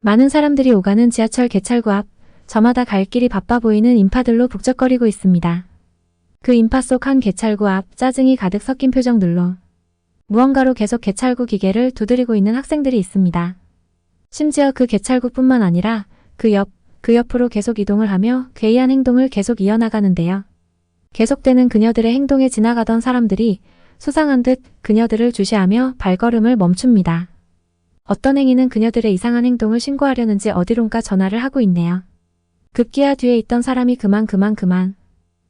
많은 사람들이 오가는 지하철 개찰구 앞, 저마다 갈 길이 바빠 보이는 인파들로 북적거리고 있습니다. 그 인파 속 한 개찰구 앞 짜증이 가득 섞인 표정들로 무언가로 계속 개찰구 기계를 두드리고 있는 학생들이 있습니다. 심지어 그 개찰구뿐만 아니라 그 옆으로 계속 이동을 하며 괴이한 행동을 계속 이어나가는데요. 계속되는 그녀들의 행동에 지나가던 사람들이 수상한 듯 그녀들을 주시하며 발걸음을 멈춥니다. 어떤 행위는 그녀들의 이상한 행동을 신고하려는지 어디론가 전화를 하고 있네요. 급기야 뒤에 있던 사람이 그만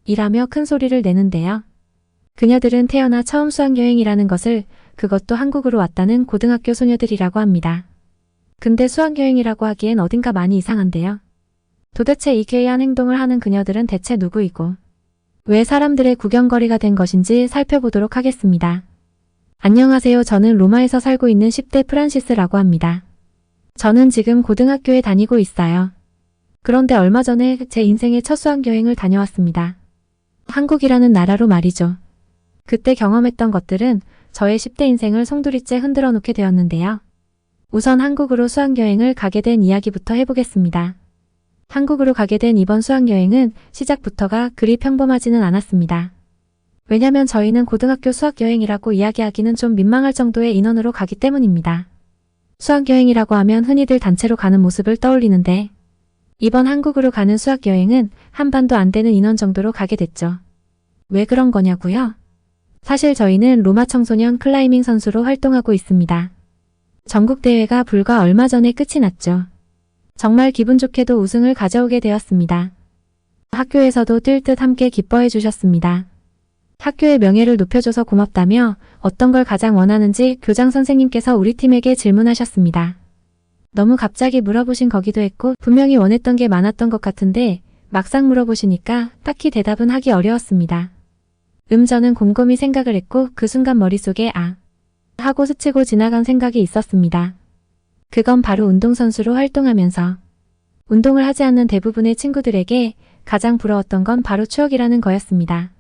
이라며 큰 소리를 내는데요. 그녀들은 태어나 처음 수학여행이라는 것을, 그것도 한국으로 왔다는 고등학교 소녀들이라고 합니다. 근데 수학여행이라고 하기엔 어딘가 많이 이상한데요. 도대체 이 괴이한 행동을 하는 그녀들은 대체 누구이고 왜 사람들의 구경거리가 된 것인지 살펴보도록 하겠습니다. 안녕하세요. 저는 로마에서 살고 있는 10대 프란시스라고 합니다. 저는 지금 고등학교에 다니고 있어요. 그런데 얼마 전에 제 인생의 첫 수학여행을 다녀왔습니다. 한국이라는 나라로 말이죠. 그때 경험했던 것들은 저의 10대 인생을 송두리째 흔들어 놓게 되었는데요. 우선 한국으로 수학여행을 가게 된 이야기부터 해보겠습니다. 한국으로 가게 된 이번 수학여행은 시작부터가 그리 평범하지는 않았습니다. 왜냐면 저희는 고등학교 수학여행이라고 이야기하기는 좀 민망할 정도의 인원으로 가기 때문입니다. 수학여행이라고 하면 흔히들 단체로 가는 모습을 떠올리는데 이번 한국으로 가는 수학여행은 한 반도 안 되는 인원 정도로 가게 됐죠. 왜 그런 거냐고요? 사실 저희는 로마 청소년 클라이밍 선수로 활동하고 있습니다. 전국대회가 불과 얼마 전에 끝이 났죠. 정말 기분 좋게도 우승을 가져오게 되었습니다. 학교에서도 뛸 듯 함께 기뻐해 주셨습니다. 학교의 명예를 높여줘서 고맙다며 어떤 걸 가장 원하는지 교장 선생님께서 우리 팀에게 질문하셨습니다. 너무 갑자기 물어보신 거기도 했고 분명히 원했던 게 많았던 것 같은데 막상 물어보시니까 딱히 대답은 하기 어려웠습니다. 저는 곰곰이 생각을 했고 그 순간 머릿속에 하고 스치고 지나간 생각이 있었습니다. 그건 바로 운동선수로 활동하면서 운동을 하지 않는 대부분의 친구들에게 가장 부러웠던 건 바로 추억이라는 거였습니다.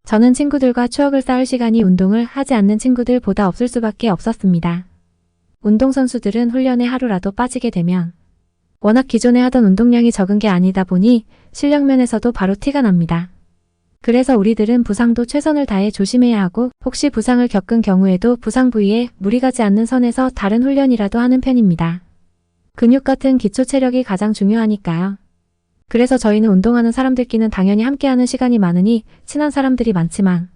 저는 친구들과 추억을 쌓을 시간이 운동을 하지 않는 친구들보다 없을 수밖에 없었습니다. 운동선수들은 훈련에 하루라도 빠지게 되면 워낙 기존에 하던 운동량이 적은 게 아니다 보니 실력 면에서도 바로 티가 납니다. 그래서 우리들은 부상도 최선을 다해 조심해야 하고 혹시 부상을 겪은 경우에도 부상 부위에 무리 가지 않는 선에서 다른 훈련이라도 하는 편입니다. 근육 같은 기초 체력이 가장 중요하니까요. 그래서 저희는 운동하는 사람들끼리는 당연히 함께하는 시간이 많으니 친한 사람들이 많지만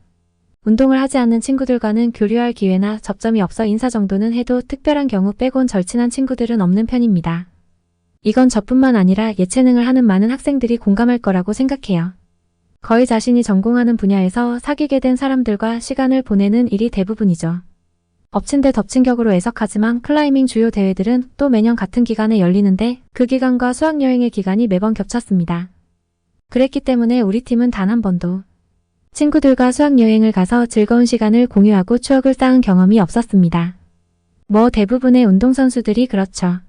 운동을 하지 않는 친구들과는 교류할 기회나 접점이 없어 인사 정도는 해도 특별한 경우 빼곤 절친한 친구들은 없는 편입니다. 이건 저뿐만 아니라 예체능을 하는 많은 학생들이 공감할 거라고 생각해요. 거의 자신이 전공하는 분야에서 사귀게 된 사람들과 시간을 보내는 일이 대부분이죠. 엎친 데 덮친 격으로 애석하지만 클라이밍 주요 대회들은 또 매년 같은 기간에 열리는데 그 기간과 수학여행의 기간이 매번 겹쳤습니다. 그랬기 때문에 우리 팀은 단 한 번도 친구들과 수학여행을 가서 즐거운 시간을 공유하고 추억을 쌓은 경험이 없었습니다. 대부분의 운동선수들이 그렇죠.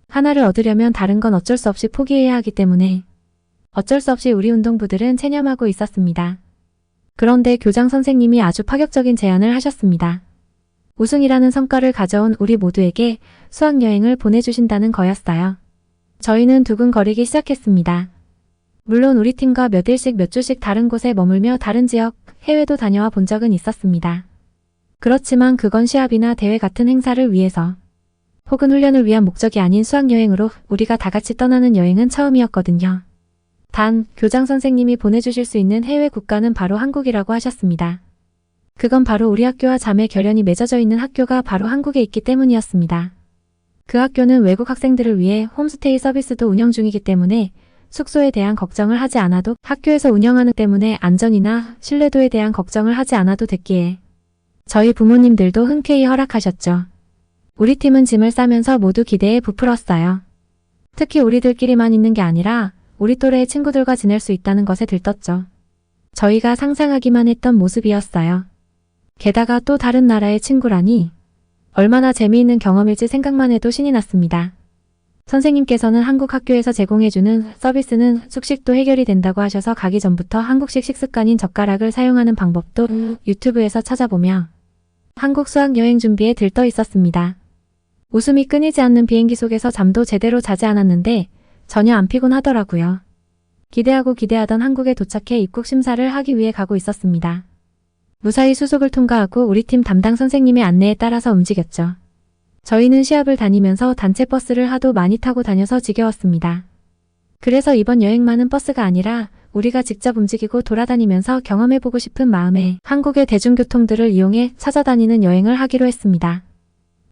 하나를 얻으려면 다른 건 어쩔 수 없이 포기해야 하기 때문에 어쩔 수 없이 우리 운동부들은 체념하고 있었습니다. 그런데 교장 선생님이 아주 파격적인 제안을 하셨습니다. 우승이라는 성과를 가져온 우리 모두에게 수학여행을 보내주신다는 거였어요. 저희는 두근거리기 시작했습니다. 물론 우리 팀과 몇 일씩 몇 주씩 다른 곳에 머물며 다른 지역, 해외도 다녀와 본 적은 있었습니다. 그렇지만 그건 시합이나 대회 같은 행사를 위해서 혹은 훈련을 위한 목적이 아닌 수학여행으로 우리가 다 같이 떠나는 여행은 처음이었거든요. 단, 교장 선생님이 보내주실 수 있는 해외 국가는 바로 한국이라고 하셨습니다. 그건 바로 우리 학교와 자매 결연이 맺어져 있는 학교가 바로 한국에 있기 때문이었습니다. 그 학교는 외국 학생들을 위해 홈스테이 서비스도 운영 중이기 때문에 숙소에 대한 걱정을 하지 않아도 학교에서 운영하는 때문에 안전이나 신뢰도에 대한 걱정을 하지 않아도 됐기에 저희 부모님들도 흔쾌히 허락하셨죠. 우리 팀은 짐을 싸면서 모두 기대에 부풀었어요. 특히 우리들끼리만 있는 게 아니라 우리 또래의 친구들과 지낼 수 있다는 것에 들떴죠. 저희가 상상하기만 했던 모습이었어요. 게다가 또 다른 나라의 친구라니 얼마나 재미있는 경험일지 생각만 해도 신이 났습니다. 선생님께서는 한국 학교에서 제공해주는 서비스는 숙식도 해결이 된다고 하셔서 가기 전부터 한국식 식습관인 젓가락을 사용하는 방법도 유튜브에서 찾아보며 한국 수학여행 준비에 들떠 있었습니다. 웃음이 끊이지 않는 비행기 속에서 잠도 제대로 자지 않았는데 전혀 안 피곤하더라고요. 기대하고 기대하던 한국에 도착해 입국 심사를 하기 위해 가고 있었습니다. 무사히 수속을 통과하고 우리 팀 담당 선생님의 안내에 따라서 움직였죠. 저희는 시합을 다니면서 단체 버스를 하도 많이 타고 다녀서 지겨웠습니다. 그래서 이번 여행만은 버스가 아니라 우리가 직접 움직이고 돌아다니면서 경험해보고 싶은 마음에 한국의 대중교통들을 이용해 찾아다니는 여행을 하기로 했습니다.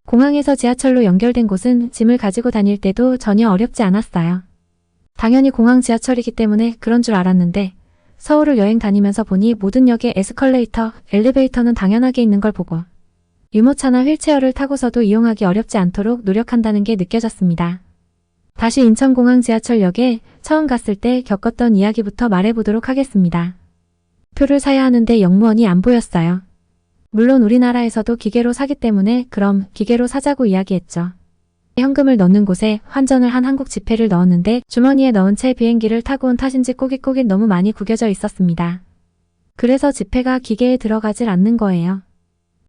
공항에서 지하철로 연결된 곳은 짐을 가지고 다닐 때도 전혀 어렵지 않았어요. 당연히 공항 지하철이기 때문에 그런 줄 알았는데 서울을 여행 다니면서 보니 모든 역에 에스컬레이터, 엘리베이터는 당연하게 있는 걸 보고 유모차나 휠체어를 타고서도 이용하기 어렵지 않도록 노력한다는 게 느껴졌습니다. 다시 인천공항 지하철역에 처음 갔을 때 겪었던 이야기부터 말해보도록 하겠습니다. 표를 사야 하는데 역무원이 안 보였어요. 물론 우리나라에서도 기계로 사기 때문에 그럼 기계로 사자고 이야기했죠. 현금을 넣는 곳에 환전을 한 한국 지폐를 넣었는데 주머니에 넣은 채 비행기를 타고 온 탓인지 꼬깃꼬깃 너무 많이 구겨져 있었습니다. 그래서 지폐가 기계에 들어가질 않는 거예요.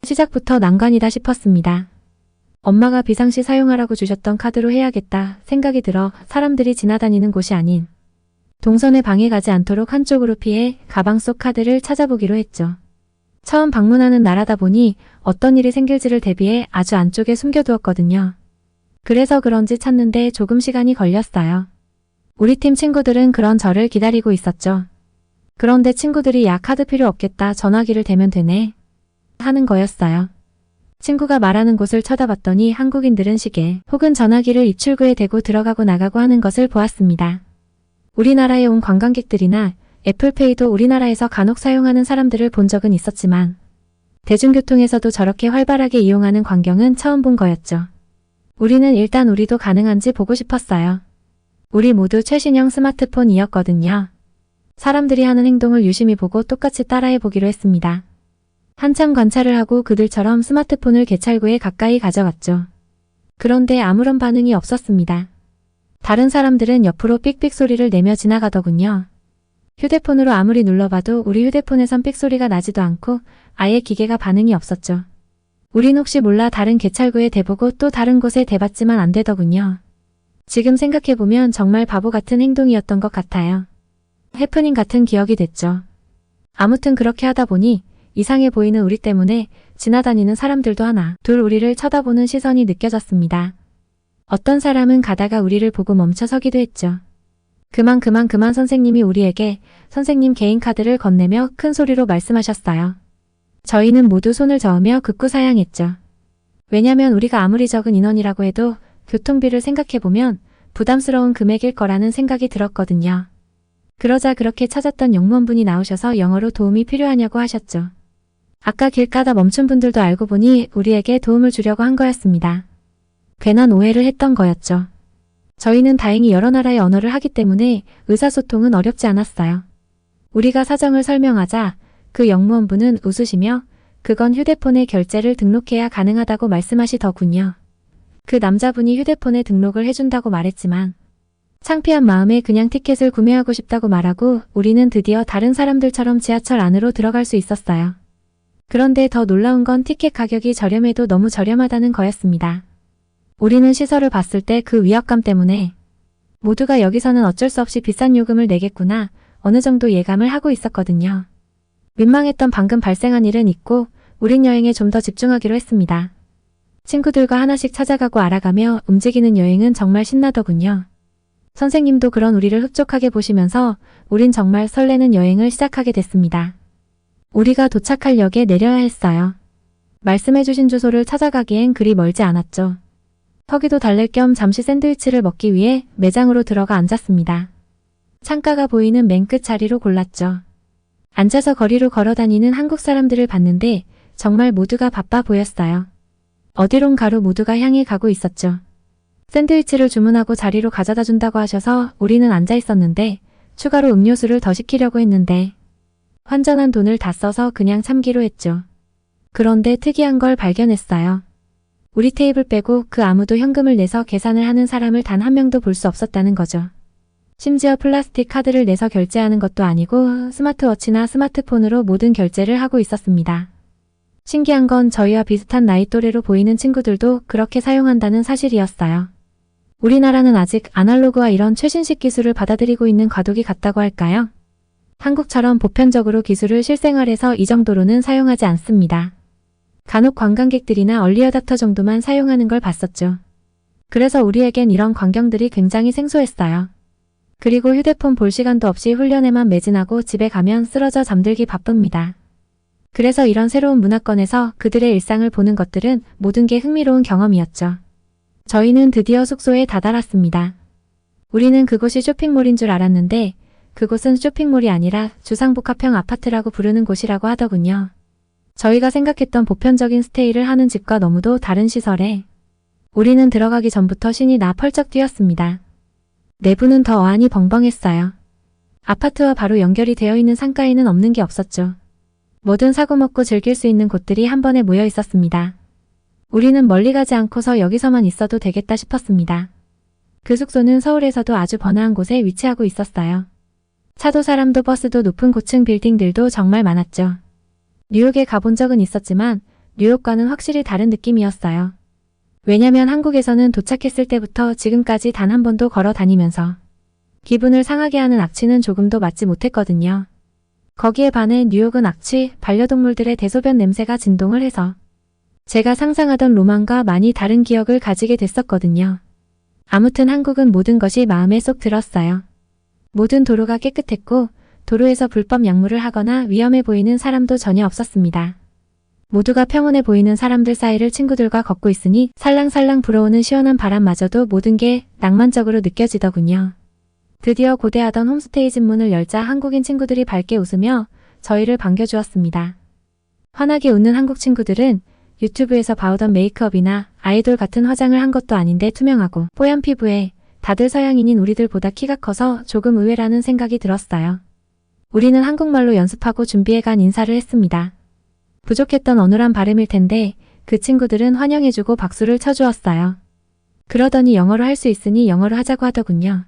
시작부터 난관이다 싶었습니다. 엄마가 비상시 사용하라고 주셨던 카드로 해야겠다 생각이 들어 사람들이 지나다니는 곳이 아닌 동선에 방해가지 않도록 한쪽으로 피해 가방 속 카드를 찾아보기로 했죠. 처음 방문하는 나라다 보니 어떤 일이 생길지를 대비해 아주 안쪽에 숨겨두었거든요. 그래서 그런지 찾는데 조금 시간이 걸렸어요. 우리 팀 친구들은 그런 저를 기다리고 있었죠. 그런데 친구들이 야 카드 필요 없겠다 전화기를 대면 되네 하는 거였어요. 친구가 말하는 곳을 쳐다봤더니 한국인들은 시계 혹은 전화기를 입출구에 대고 들어가고 나가고 하는 것을 보았습니다. 우리나라에 온 관광객들이나 애플페이도 우리나라에서 간혹 사용하는 사람들을 본 적은 있었지만 대중교통에서도 저렇게 활발하게 이용하는 광경은 처음 본 거였죠. 우리는 일단 우리도 가능한지 보고 싶었어요. 우리 모두 최신형 스마트폰이었거든요. 사람들이 하는 행동을 유심히 보고 똑같이 따라해보기로 했습니다. 한참 관찰을 하고 그들처럼 스마트폰을 개찰구에 가까이 가져갔죠. 그런데 아무런 반응이 없었습니다. 다른 사람들은 옆으로 삑삑 소리를 내며 지나가더군요. 휴대폰으로 아무리 눌러봐도 우리 휴대폰에선 삑 소리가 나지도 않고 아예 기계가 반응이 없었죠. 우린 혹시 몰라 다른 개찰구에 대보고 또 다른 곳에 대봤지만 안 되더군요. 지금 생각해보면 정말 바보 같은 행동이었던 것 같아요. 해프닝 같은 기억이 됐죠. 아무튼 그렇게 하다 보니 이상해 보이는 우리 때문에 지나다니는 사람들도 하나, 둘 우리를 쳐다보는 시선이 느껴졌습니다. 어떤 사람은 가다가 우리를 보고 멈춰 서기도 했죠. 그만 선생님이 우리에게 선생님 개인 카드를 건네며 큰 소리로 말씀하셨어요. 저희는 모두 손을 저으며 극구사양했죠. 왜냐면 우리가 아무리 적은 인원이라고 해도 교통비를 생각해보면 부담스러운 금액일 거라는 생각이 들었거든요. 그러자 그렇게 찾았던 영무원분이 나오셔서 영어로 도움이 필요하냐고 하셨죠. 아까 길 가다 멈춘 분들도 알고 보니 우리에게 도움을 주려고 한 거였습니다. 괜한 오해를 했던 거였죠. 저희는 다행히 여러 나라의 언어를 하기 때문에 의사소통은 어렵지 않았어요. 우리가 사정을 설명하자 그 영무원분은 웃으시며 그건 휴대폰에 결제를 등록해야 가능하다고 말씀하시더군요. 그 남자분이 휴대폰에 등록을 해준다고 말했지만 창피한 마음에 그냥 티켓을 구매하고 싶다고 말하고 우리는 드디어 다른 사람들처럼 지하철 안으로 들어갈 수 있었어요. 그런데 더 놀라운 건 티켓 가격이 저렴해도 너무 저렴하다는 거였습니다. 우리는 시설을 봤을 때 그 위압감 때문에 모두가 여기서는 어쩔 수 없이 비싼 요금을 내겠구나 어느 정도 예감을 하고 있었거든요. 민망했던 방금 발생한 일은 잊고 우린 여행에 좀 더 집중하기로 했습니다. 친구들과 하나씩 찾아가고 알아가며 움직이는 여행은 정말 신나더군요. 선생님도 그런 우리를 흡족하게 보시면서 우린 정말 설레는 여행을 시작하게 됐습니다. 우리가 도착할 역에 내려야 했어요. 말씀해주신 주소를 찾아가기엔 그리 멀지 않았죠. 허기도 달랠 겸 잠시 샌드위치를 먹기 위해 매장으로 들어가 앉았습니다. 창가가 보이는 맨 끝 자리로 골랐죠. 앉아서 거리로 걸어다니는 한국 사람들을 봤는데 정말 모두가 바빠 보였어요. 어디론가로 모두가 향해 가고 있었죠. 샌드위치를 주문하고 자리로 가져다 준다고 하셔서 우리는 앉아 있었는데 추가로 음료수를 더 시키려고 했는데 환전한 돈을 다 써서 그냥 참기로 했죠. 그런데 특이한 걸 발견했어요. 우리 테이블 빼고 그 아무도 현금을 내서 계산을 하는 사람을 단 한 명도 볼 수 없었다는 거죠. 심지어 플라스틱 카드를 내서 결제하는 것도 아니고 스마트워치나 스마트폰으로 모든 결제를 하고 있었습니다. 신기한 건 저희와 비슷한 나이 또래로 보이는 친구들도 그렇게 사용한다는 사실이었어요. 우리나라는 아직 아날로그와 이런 최신식 기술을 받아들이고 있는 과도기 같다고 할까요? 한국처럼 보편적으로 기술을 실생활에서 이 정도로는 사용하지 않습니다. 간혹 관광객들이나 얼리어답터 정도만 사용하는 걸 봤었죠. 그래서 우리에겐 이런 광경들이 굉장히 생소했어요. 그리고 휴대폰 볼 시간도 없이 훈련에만 매진하고 집에 가면 쓰러져 잠들기 바쁩니다. 그래서 이런 새로운 문화권에서 그들의 일상을 보는 것들은 모든 게 흥미로운 경험이었죠. 저희는 드디어 숙소에 다다랐습니다. 우리는 그곳이 쇼핑몰인 줄 알았는데 그곳은 쇼핑몰이 아니라 주상복합형 아파트라고 부르는 곳이라고 하더군요. 저희가 생각했던 보편적인 스테이를 하는 집과 너무도 다른 시설에 우리는 들어가기 전부터 신이 나 펄쩍 뛰었습니다. 내부는 더 어안이 벙벙했어요. 아파트와 바로 연결이 되어 있는 상가에는 없는 게 없었죠. 뭐든 사고 먹고 즐길 수 있는 곳들이 한 번에 모여 있었습니다. 우리는 멀리 가지 않고서 여기서만 있어도 되겠다 싶었습니다. 그 숙소는 서울에서도 아주 번화한 곳에 위치하고 있었어요. 차도 사람도 버스도 높은 고층 빌딩들도 정말 많았죠. 뉴욕에 가본 적은 있었지만 뉴욕과는 확실히 다른 느낌이었어요. 왜냐면 한국에서는 도착했을 때부터 지금까지 단 한 번도 걸어 다니면서 기분을 상하게 하는 악취는 조금도 맡지 못했거든요. 거기에 반해 뉴욕은 악취, 반려동물들의 대소변 냄새가 진동을 해서 제가 상상하던 로망과 많이 다른 기억을 가지게 됐었거든요. 아무튼 한국은 모든 것이 마음에 쏙 들었어요. 모든 도로가 깨끗했고 도로에서 불법 약물을 하거나 위험해 보이는 사람도 전혀 없었습니다. 모두가 평온해 보이는 사람들 사이를 친구들과 걷고 있으니 살랑살랑 불어오는 시원한 바람마저도 모든 게 낭만적으로 느껴지더군요. 드디어 고대하던 홈스테이 집 문을 열자 한국인 친구들이 밝게 웃으며 저희를 반겨주었습니다. 환하게 웃는 한국 친구들은 유튜브에서 봐오던 메이크업이나 아이돌 같은 화장을 한 것도 아닌데 투명하고 뽀얀 피부에 다들 서양인인 우리들보다 키가 커서 조금 의외라는 생각이 들었어요. 우리는 한국말로 연습하고 준비해간 인사를 했습니다. 부족했던 어눌한 발음일 텐데 그 친구들은 환영해주고 박수를 쳐주었어요. 그러더니 영어로 할 수 있으니 영어로 하자고 하더군요.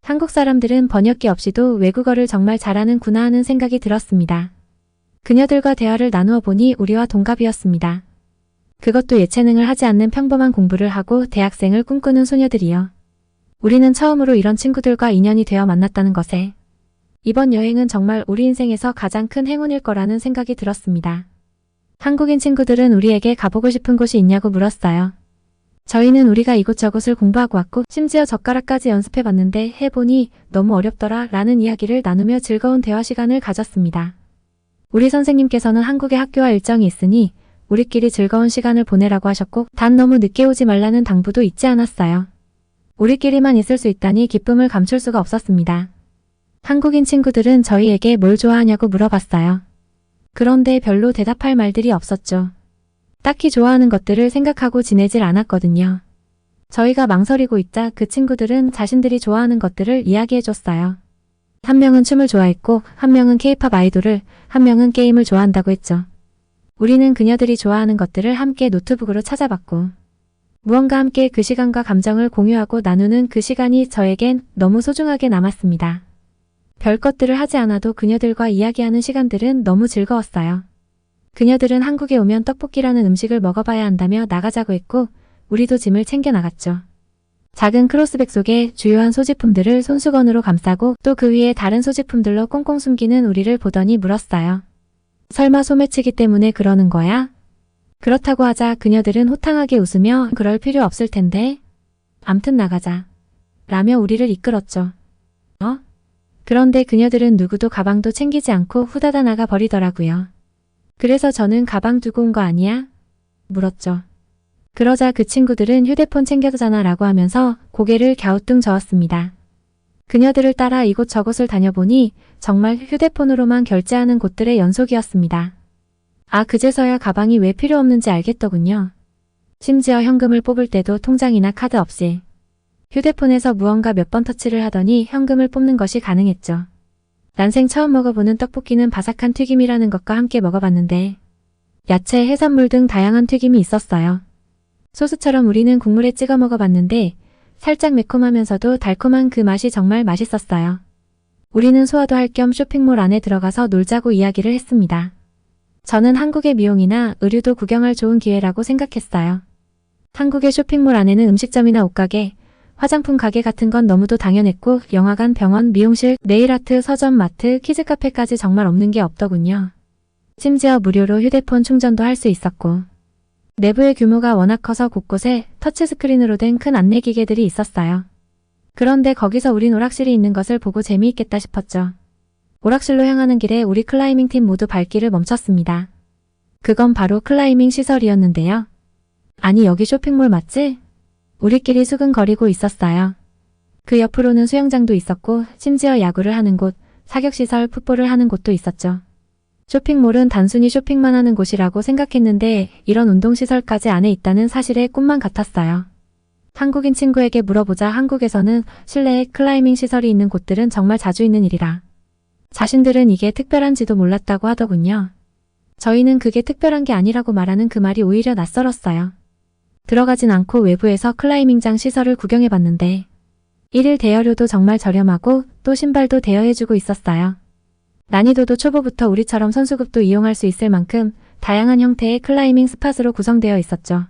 한국 사람들은 번역기 없이도 외국어를 정말 잘하는구나 하는 생각이 들었습니다. 그녀들과 대화를 나누어 보니 우리와 동갑이었습니다. 그것도 예체능을 하지 않는 평범한 공부를 하고 대학생을 꿈꾸는 소녀들이요. 우리는 처음으로 이런 친구들과 인연이 되어 만났다는 것에 이번 여행은 정말 우리 인생에서 가장 큰 행운일 거라는 생각이 들었습니다. 한국인 친구들은 우리에게 가보고 싶은 곳이 있냐고 물었어요. 저희는 우리가 이곳저곳을 공부하고 왔고 심지어 젓가락까지 연습해봤는데 해보니 너무 어렵더라 라는 이야기를 나누며 즐거운 대화 시간을 가졌습니다. 우리 선생님께서는 한국에 학교와 일정이 있으니 우리끼리 즐거운 시간을 보내라고 하셨고 단 너무 늦게 오지 말라는 당부도 잊지 않았어요. 우리끼리만 있을 수 있다니 기쁨을 감출 수가 없었습니다. 한국인 친구들은 저희에게 뭘 좋아하냐고 물어봤어요. 그런데 별로 대답할 말들이 없었죠. 딱히 좋아하는 것들을 생각하고 지내질 않았거든요. 저희가 망설이고 있자 그 친구들은 자신들이 좋아하는 것들을 이야기해줬어요. 한 명은 춤을 좋아했고 한 명은 케이팝 아이돌을, 한 명은 게임을 좋아한다고 했죠. 우리는 그녀들이 좋아하는 것들을 함께 노트북으로 찾아봤고 무언가 함께 그 시간과 감정을 공유하고 나누는 그 시간이 저에겐 너무 소중하게 남았습니다. 별것들을 하지 않아도 그녀들과 이야기하는 시간들은 너무 즐거웠어요. 그녀들은 한국에 오면 떡볶이라는 음식을 먹어봐야 한다며 나가자고 했고 우리도 짐을 챙겨 나갔죠. 작은 크로스백 속에 주요한 소지품들을 손수건으로 감싸고 또 그 위에 다른 소지품들로 꽁꽁 숨기는 우리를 보더니 물었어요. 설마 소매치기 때문에 그러는 거야? 그렇다고 하자 그녀들은 호탕하게 웃으며 그럴 필요 없을 텐데. 암튼 나가자. 라며 우리를 이끌었죠. 그런데 그녀들은 누구도 가방도 챙기지 않고 후다다 나가 버리더라고요. 그래서 저는 가방 두고 온 거 아니야? 물었죠. 그러자 그 친구들은 휴대폰 챙겨두잖아 라고 하면서 고개를 갸우뚱 저었습니다. 그녀들을 따라 이곳저곳을 다녀보니 정말 휴대폰으로만 결제하는 곳들의 연속이었습니다. 그제서야 가방이 왜 필요 없는지 알겠더군요. 심지어 현금을 뽑을 때도 통장이나 카드 없이 휴대폰에서 무언가 몇 번 터치를 하더니 현금을 뽑는 것이 가능했죠. 난생 처음 먹어보는 떡볶이는 바삭한 튀김이라는 것과 함께 먹어봤는데 야채, 해산물 등 다양한 튀김이 있었어요. 소스처럼 우리는 국물에 찍어 먹어봤는데 살짝 매콤하면서도 달콤한 그 맛이 정말 맛있었어요. 우리는 소화도 할 겸 쇼핑몰 안에 들어가서 놀자고 이야기를 했습니다. 저는 한국의 미용이나 의류도 구경할 좋은 기회라고 생각했어요. 한국의 쇼핑몰 안에는 음식점이나 옷가게, 화장품 가게 같은 건 너무도 당연했고 영화관, 병원, 미용실, 네일아트, 서점, 마트, 키즈카페까지 정말 없는 게 없더군요. 심지어 무료로 휴대폰 충전도 할 수 있었고 내부의 규모가 워낙 커서 곳곳에 터치스크린으로 된 큰 안내기계들이 있었어요. 그런데 거기서 우린 오락실이 있는 것을 보고 재미있겠다 싶었죠. 오락실로 향하는 길에 우리 클라이밍 팀 모두 발길을 멈췄습니다. 그건 바로 클라이밍 시설이었는데요. 아니 여기 쇼핑몰 맞지? 우리끼리 수근거리고 있었어요. 그 옆으로는 수영장도 있었고 심지어 야구를 하는 곳, 사격시설, 풋볼을 하는 곳도 있었죠. 쇼핑몰은 단순히 쇼핑만 하는 곳이라고 생각했는데 이런 운동시설까지 안에 있다는 사실에 꿈만 같았어요. 한국인 친구에게 물어보자 한국에서는 실내에 클라이밍 시설이 있는 곳들은 정말 자주 있는 일이라. 자신들은 이게 특별한지도 몰랐다고 하더군요. 저희는 그게 특별한 게 아니라고 말하는 그 말이 오히려 낯설었어요. 들어가진 않고 외부에서 클라이밍장 시설을 구경해봤는데 1일 대여료도 정말 저렴하고 또 신발도 대여해주고 있었어요. 난이도도 초보부터 우리처럼 선수급도 이용할 수 있을 만큼 다양한 형태의 클라이밍 스팟으로 구성되어 있었죠.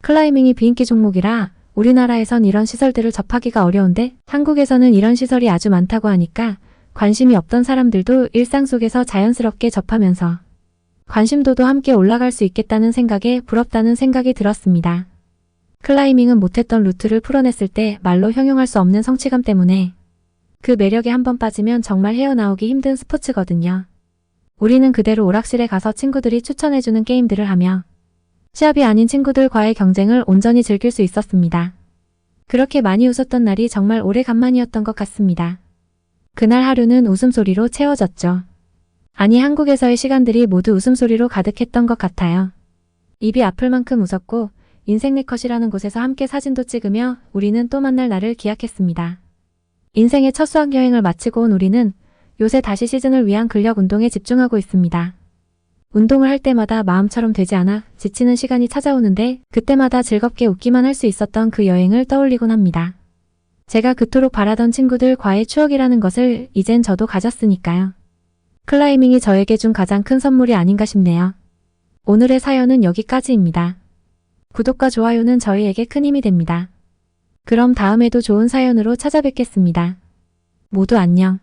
클라이밍이 비인기 종목이라 우리나라에선 이런 시설들을 접하기가 어려운데 한국에서는 이런 시설이 아주 많다고 하니까 관심이 없던 사람들도 일상 속에서 자연스럽게 접하면서 관심도도 함께 올라갈 수 있겠다는 생각에 부럽다는 생각이 들었습니다. 클라이밍은 못했던 루트를 풀어냈을 때 말로 형용할 수 없는 성취감 때문에 그 매력에 한번 빠지면 정말 헤어나오기 힘든 스포츠거든요. 우리는 그대로 오락실에 가서 친구들이 추천해주는 게임들을 하며 시합이 아닌 친구들과의 경쟁을 온전히 즐길 수 있었습니다. 그렇게 많이 웃었던 날이 정말 오래간만이었던 것 같습니다. 그날 하루는 웃음소리로 채워졌죠. 아니 한국에서의 시간들이 모두 웃음소리로 가득했던 것 같아요. 입이 아플 만큼 웃었고 인생 네컷이라는 곳에서 함께 사진도 찍으며 우리는 또 만날 날을 기약했습니다. 인생의 첫 수학여행을 마치고 온 우리는 요새 다시 시즌을 위한 근력 운동에 집중하고 있습니다. 운동을 할 때마다 마음처럼 되지 않아 지치는 시간이 찾아오는데 그때마다 즐겁게 웃기만 할 수 있었던 그 여행을 떠올리곤 합니다. 제가 그토록 바라던 친구들과의 추억이라는 것을 이젠 저도 가졌으니까요. 클라이밍이 저에게 준 가장 큰 선물이 아닌가 싶네요. 오늘의 사연은 여기까지입니다. 구독과 좋아요는 저희에게 큰 힘이 됩니다. 그럼 다음에도 좋은 사연으로 찾아뵙겠습니다. 모두 안녕.